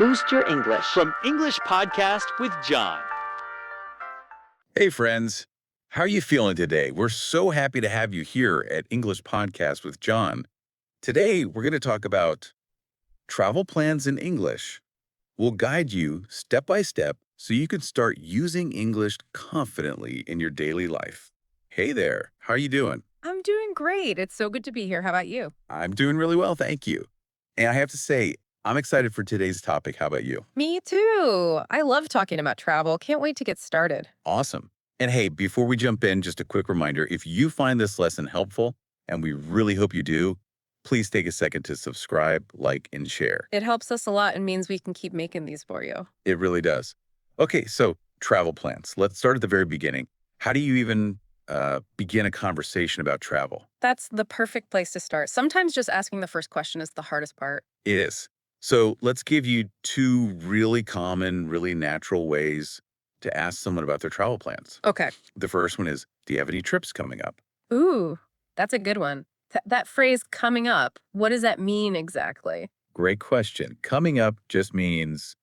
Boost your English. From English Podcast with John. Hey, friends. How are you feeling today? We're so happy to have you here at English Podcast with John. Today, we're going to talk about travel plans in English. We'll guide you step by step so you can start using English confidently in your daily life. Hey there. How are you doing? I'm doing great. It's so good to be here. How about you? I'm doing really well, thank you. And I have to say, I'm excited for today's topic. How about you? Me too. I love talking about travel. Can't wait to get started. Awesome. And hey, before we jump in, just a quick reminder, if you find this lesson helpful, and we really hope you do, please take a second to subscribe, like, and share. It helps us a lot and means we can keep making these for you. It really does. Okay, so travel plans. Let's start at the very beginning. How do you even begin a conversation about travel? That's the perfect place to start. Sometimes just asking the first question is the hardest part. It is. So let's give you two really common, really natural ways to ask someone about their travel plans. Okay. The first one is, do you have any trips coming up? Ooh, that's a good one. That phrase coming up, what does that mean exactly? Great question. Coming up just means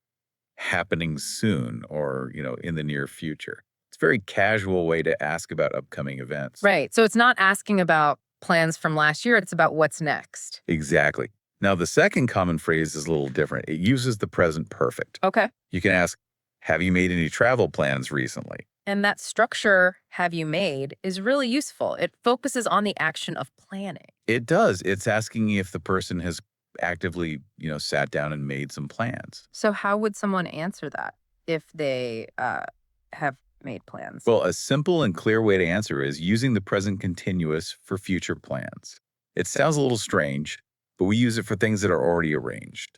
happening soon or, in the near future. It's a very casual way to ask about upcoming events. Right. So it's not asking about plans from last year. It's about what's next. Exactly. Now, the second common phrase is a little different. It uses the present perfect. Okay. You can ask, have you made any travel plans recently? And that structure, have you made, is really useful. It focuses on the action of planning. It does. It's asking if the person has actively, sat down and made some plans. So how would someone answer that if they have made plans? Well, a simple and clear way to answer is using the present continuous for future plans. It sounds a little strange, but we use it for things that are already arranged.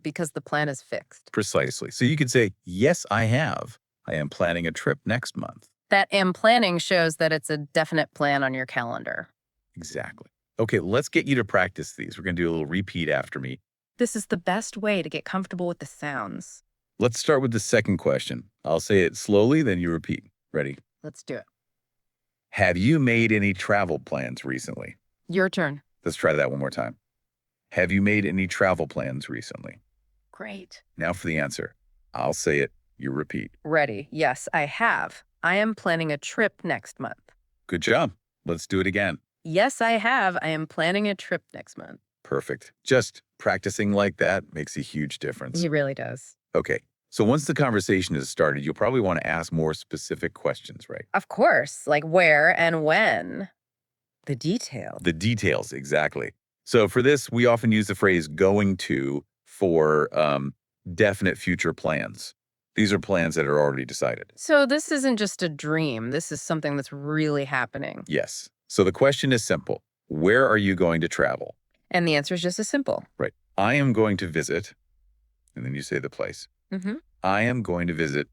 Because the plan is fixed. Precisely. So you could say, yes, I have. I am planning a trip next month. That am planning shows that it's a definite plan on your calendar. Exactly. Okay, let's get you to practice these. We're going to do a little repeat after me. This is the best way to get comfortable with the sounds. Let's start with the second question. I'll say it slowly, then you repeat. Ready? Let's do it. Have you made any travel plans recently? Your turn. Let's try that one more time. Have you made any travel plans recently? Great. Now for the answer. I'll say it, you repeat. Ready. Yes, I have. I am planning a trip next month. Good job. Let's do it again. Yes, I have. I am planning a trip next month. Perfect. Just practicing like that makes a huge difference. He really does. Okay. So once the conversation is started, you'll probably want to ask more specific questions, right? Of course. Like where and when. The details. The details, exactly. So for this, we often use the phrase going to for definite future plans. These are plans that are already decided. So this isn't just a dream. This is something that's really happening. Yes. So the question is simple. Where are you going to travel? And the answer is just as simple. Right. I am going to visit, and then you say the place. Mm-hmm. I am going to visit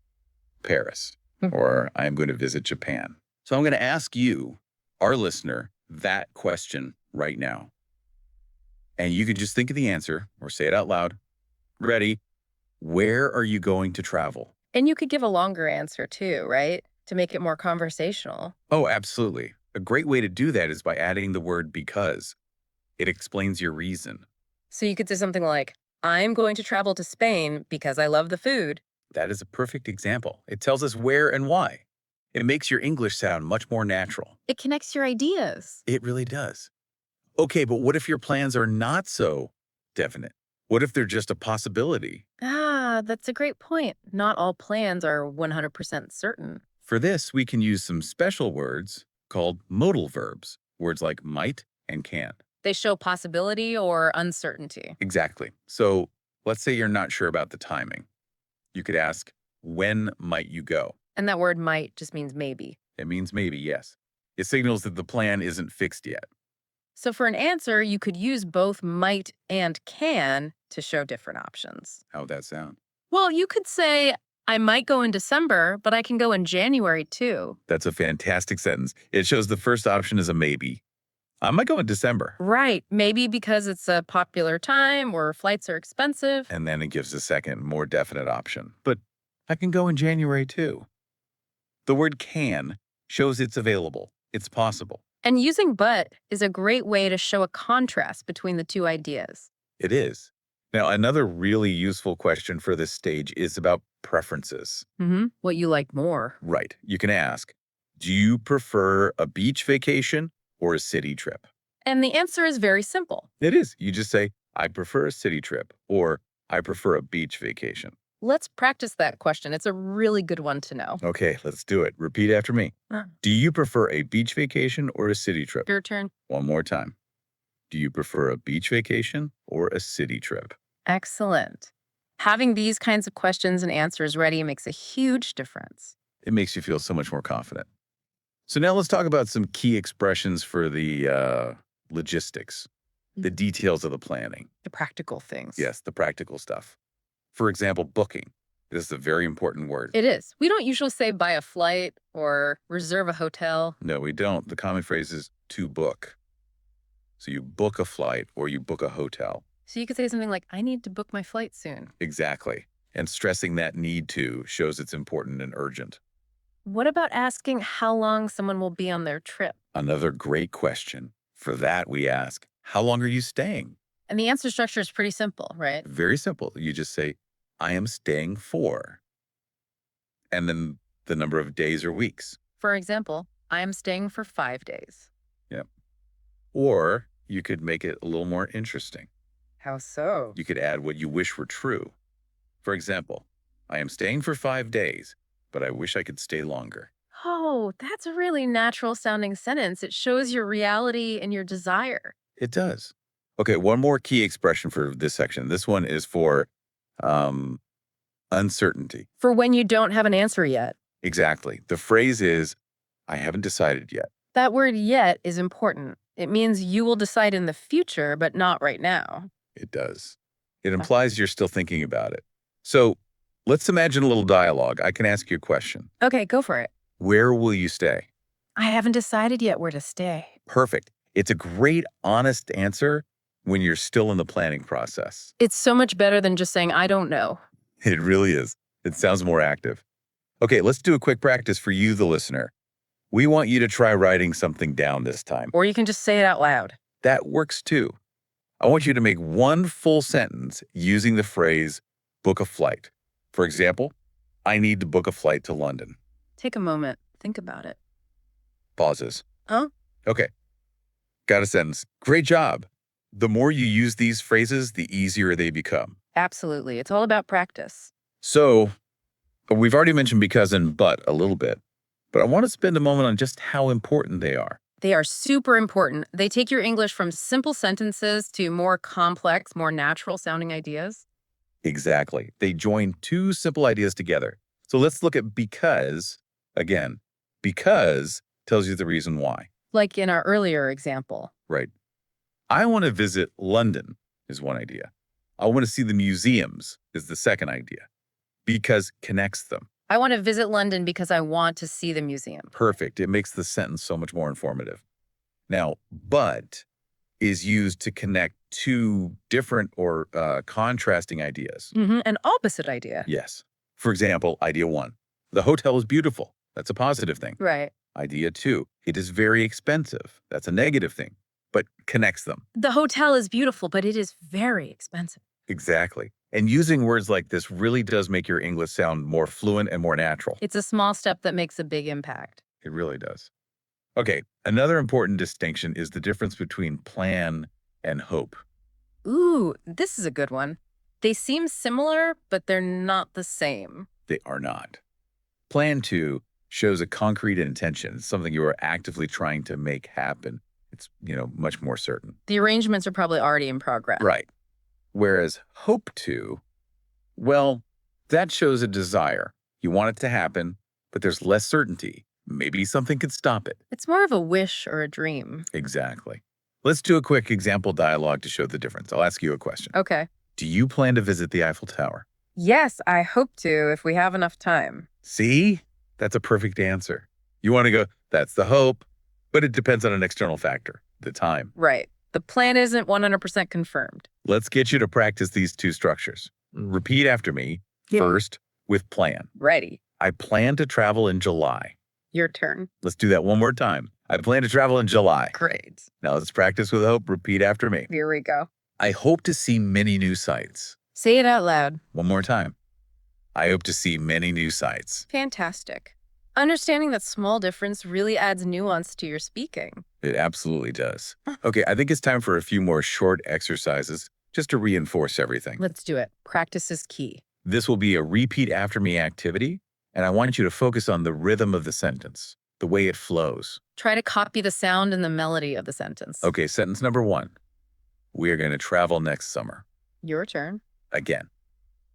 Paris, Mhm. or I am going to visit Japan. So I'm going to ask you, our listener, that question right now. And you can just think of the answer or say it out loud. Ready? Where are you going to travel? And you could give a longer answer too, right? To make it more conversational. Oh, absolutely. A great way to do that is by adding the word because. It explains your reason. So you could say something like, I'm going to travel to Spain because I love the food. That is a perfect example. It tells us where and why. It makes your English sound much more natural. It connects your ideas. It really does. Okay, but what if your plans are not so definite? What if they're just a possibility? That's a great point. Not all plans are 100% certain. For this, we can use some special words called modal verbs, words like might and can. They show possibility or uncertainty. Exactly. So let's say you're not sure about the timing. You could ask, when might you go? And that word might just means maybe. It means maybe, yes. It signals that the plan isn't fixed yet. So for an answer, you could use both might and can to show different options. How would that sound? Well, you could say, I might go in December, but I can go in January too. That's a fantastic sentence. It shows the first option is a maybe. I might go in December. Right. Maybe because it's a popular time or flights are expensive. And then it gives a second, more definite option. But I can go in January too. The word can shows it's available. It's possible. And using but is a great way to show a contrast between the two ideas. It is. Now, another really useful question for this stage is about preferences. What you like more. Right. You can ask, do you prefer a beach vacation or a city trip? And the answer is very simple. It is. You just say, I prefer a city trip or I prefer a beach vacation. Let's practice that question. It's a really good one to know. Okay, let's do it. Repeat after me. Do you prefer a beach vacation or a city trip? Your turn. One more time. Do you prefer a beach vacation or a city trip? Excellent. Having these kinds of questions and answers ready makes a huge difference. It makes you feel so much more confident. So now let's talk about some key expressions for the logistics, the details of the planning. The practical things. Yes, the practical stuff. For example, booking. This is a very important word. It is. We don't usually say buy a flight or reserve a hotel. No, we don't. The common phrase is to book. So you book a flight or you book a hotel. So you could say something like, I need to book my flight soon. Exactly. And stressing that need to shows it's important and urgent. What about asking how long someone will be on their trip? Another great question. For that, we ask, how long are you staying? And the answer structure is pretty simple, right? Very simple. You just say, I am staying for. And then the number of days or weeks. For example, I am staying for 5 days. Yep. Or you could make it a little more interesting. How so? You could add what you wish were true. For example, I am staying for 5 days, but I wish I could stay longer. Oh, that's a really natural sounding sentence. It shows your reality and your desire. It does. Okay, one more key expression for this section. This one is for uncertainty. For when you don't have an answer yet. Exactly. The phrase is, I haven't decided yet. That word yet is important. It means you will decide in the future, but not right now. It does. It implies you're still thinking about it. So let's imagine a little dialogue. I can ask you a question. Okay, go for it. Where will you stay? I haven't decided yet where to stay. Perfect. It's a great, honest answer when you're still in the planning process. It's so much better than just saying, I don't know. It really is. It sounds more active. Okay, let's do a quick practice for you, the listener. We want you to try writing something down this time. Or you can just say it out loud. That works too. I want you to make one full sentence using the phrase, book a flight. For example, I need to book a flight to London. Take a moment. Think about it. Pauses. Huh? Okay. Got a sentence. Great job. The more you use these phrases, the easier they become. Absolutely. It's all about practice. So, we've already mentioned because and but a little bit, but I want to spend a moment on just how important they are. They are super important. They take your English from simple sentences to more complex, more natural sounding ideas. Exactly. They join two simple ideas together. So let's look at because again. Because tells you the reason why. Like in our earlier example. Right. I want to visit London is one idea. I want to see the museums is the second idea. Because connects them. I want to visit London because I want to see the museum. Perfect. It makes the sentence so much more informative. Now, but is used to connect two different or contrasting ideas. An opposite idea. Yes. For example, idea one, the hotel is beautiful. That's a positive thing. Right. Idea two, it is very expensive. That's a negative thing, but connects them. The hotel is beautiful, but it is very expensive. Exactly. And using words like this really does make your English sound more fluent and more natural. It's a small step that makes a big impact. It really does. Okay, another important distinction is the difference between plan and hope. Ooh, this is a good one. They seem similar, but they're not the same. They are not. Plan to shows a concrete intention. It's something you are actively trying to make happen. It's, much more certain. The arrangements are probably already in progress. Right. Whereas hope to, well, that shows a desire. You want it to happen, but there's less certainty. Maybe something could stop it. It's more of a wish or a dream. Exactly. Let's do a quick example dialogue to show the difference. I'll ask you a question. Okay. Do you plan to visit the Eiffel Tower? Yes, I hope to if we have enough time. See? That's a perfect answer. You want to go, that's the hope, but it depends on an external factor, the time. Right. The plan isn't 100% confirmed. Let's get you to practice these two structures. Repeat after me. First, with plan. Ready. I plan to travel in July. Your turn. Let's do that one more time. I plan to travel in July. Great. Now let's practice with hope. Repeat after me. Here we go. I hope to see many new sights. Say it out loud. One more time. I hope to see many new sights. Fantastic. Understanding that small difference really adds nuance to your speaking. It absolutely does. Okay, I think it's time for a few more short exercises just to reinforce everything. Let's do it. Practice is key. This will be a repeat after me activity, and I want you to focus on the rhythm of the sentence, the way it flows. Try to copy the sound and the melody of the sentence. Okay, sentence number 1. We are going to travel next summer. Your turn. Again,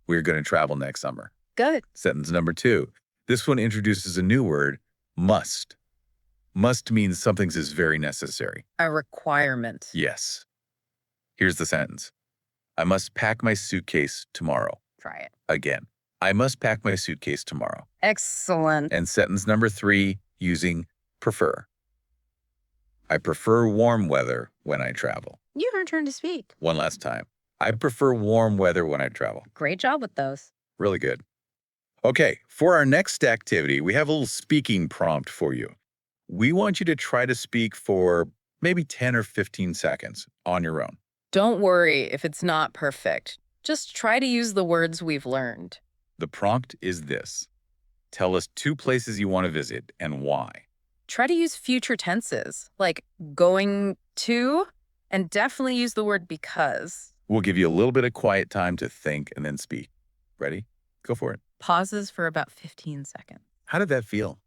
we're going to travel next summer. Good. Sentence number 2. This one introduces a new word, must. Must means something is very necessary. A requirement. Yes. Here's the sentence. I must pack my suitcase tomorrow. Try it. Again, I must pack my suitcase tomorrow. Excellent. And sentence number 3, using prefer. I prefer warm weather when I travel. Your turn to speak. One last time. I prefer warm weather when I travel. Great job with those. Really good. Okay, for our next activity, we have a little speaking prompt for you. We want you to try to speak for maybe 10 or 15 seconds on your own. Don't worry if it's not perfect. Just try to use the words we've learned. The prompt is this. Tell us 2 places you want to visit and why. Try to use future tenses, like going to, and definitely use the word because. We'll give you a little bit of quiet time to think and then speak. Ready? Go for it. Pauses for about 15 seconds. How did that feel?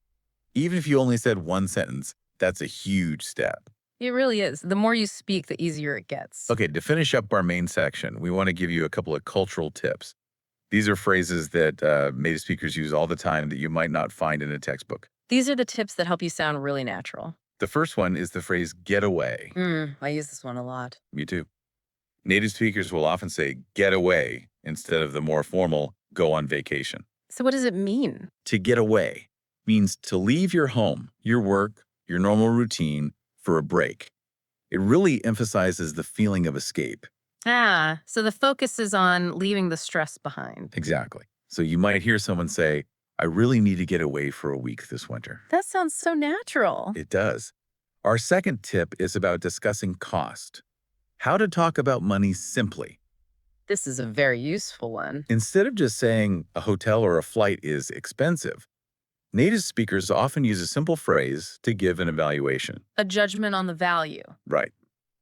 Even if you only said one sentence, that's a huge step. It really is. The more you speak, the easier it gets. Okay, to finish up our main section, we want to give you a couple of cultural tips. These are phrases that native speakers use all the time that you might not find in a textbook. These are the tips that help you sound really natural. The first one is the phrase get away. I use this one a lot. Me too. Native speakers will often say get away instead of the more formal go on vacation. So what does it mean? To get away means to leave your home, your work, your normal routine for a break. It really emphasizes the feeling of escape. So the focus is on leaving the stress behind. Exactly. So you might hear someone say, I really need to get away for a week this winter. That sounds so natural. It does. Our second tip is about discussing cost. How to talk about money simply. This is a very useful one. Instead of just saying a hotel or a flight is expensive, native speakers often use a simple phrase to give an evaluation. A judgment on the value. Right.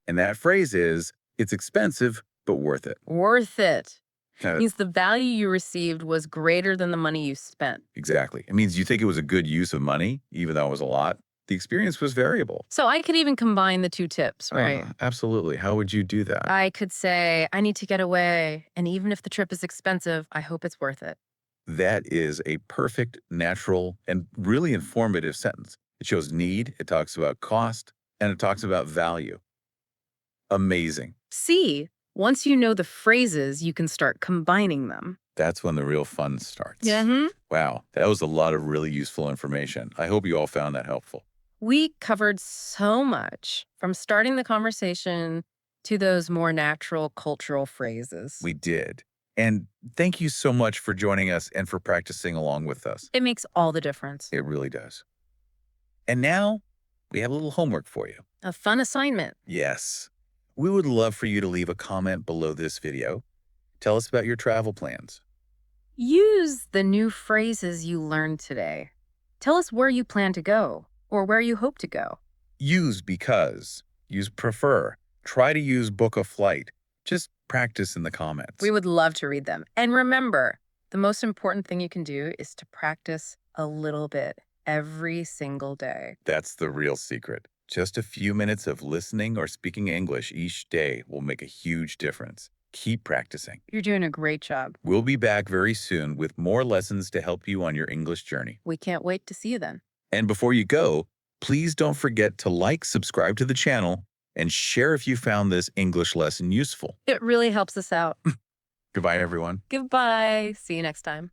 And that phrase is, it's expensive, but worth it. Worth it. Uh, Means the value you received was greater than the money you spent. Exactly. It means you think it was a good use of money, even though it was a lot. The experience was variable. So I could even combine the 2 tips, right? Absolutely. How would you do that? I could say, I need to get away. And even if the trip is expensive, I hope it's worth it. That is a perfect, natural, and really informative sentence. It shows need, it talks about cost, and it talks about value. Amazing. See, once you know the phrases, you can start combining them. That's when the real fun starts. Yeah. Wow, that was a lot of really useful information. I hope you all found that helpful. We covered so much, from starting the conversation to those more natural cultural phrases. We did. And thank you so much for joining us and for practicing along with us. It makes all the difference. It really does. And now we have a little homework for you. A fun assignment. Yes. We would love for you to leave a comment below this video. Tell us about your travel plans. Use the new phrases you learned today. Tell us where you plan to go or where you hope to go. Use because. Use prefer. Try to use book a flight. Just practice in the comments. We would love to read them. And remember, the most important thing you can do is to practice a little bit every single day. That's the real secret. Just a few minutes of listening or speaking English each day will make a huge difference. Keep practicing. You're doing a great job. We'll be back very soon with more lessons to help you on your English journey. We can't wait to see you then. And before you go, please don't forget to like, subscribe to the channel, and share if you found this English lesson useful. It really helps us out. Goodbye, everyone. Goodbye. See you next time.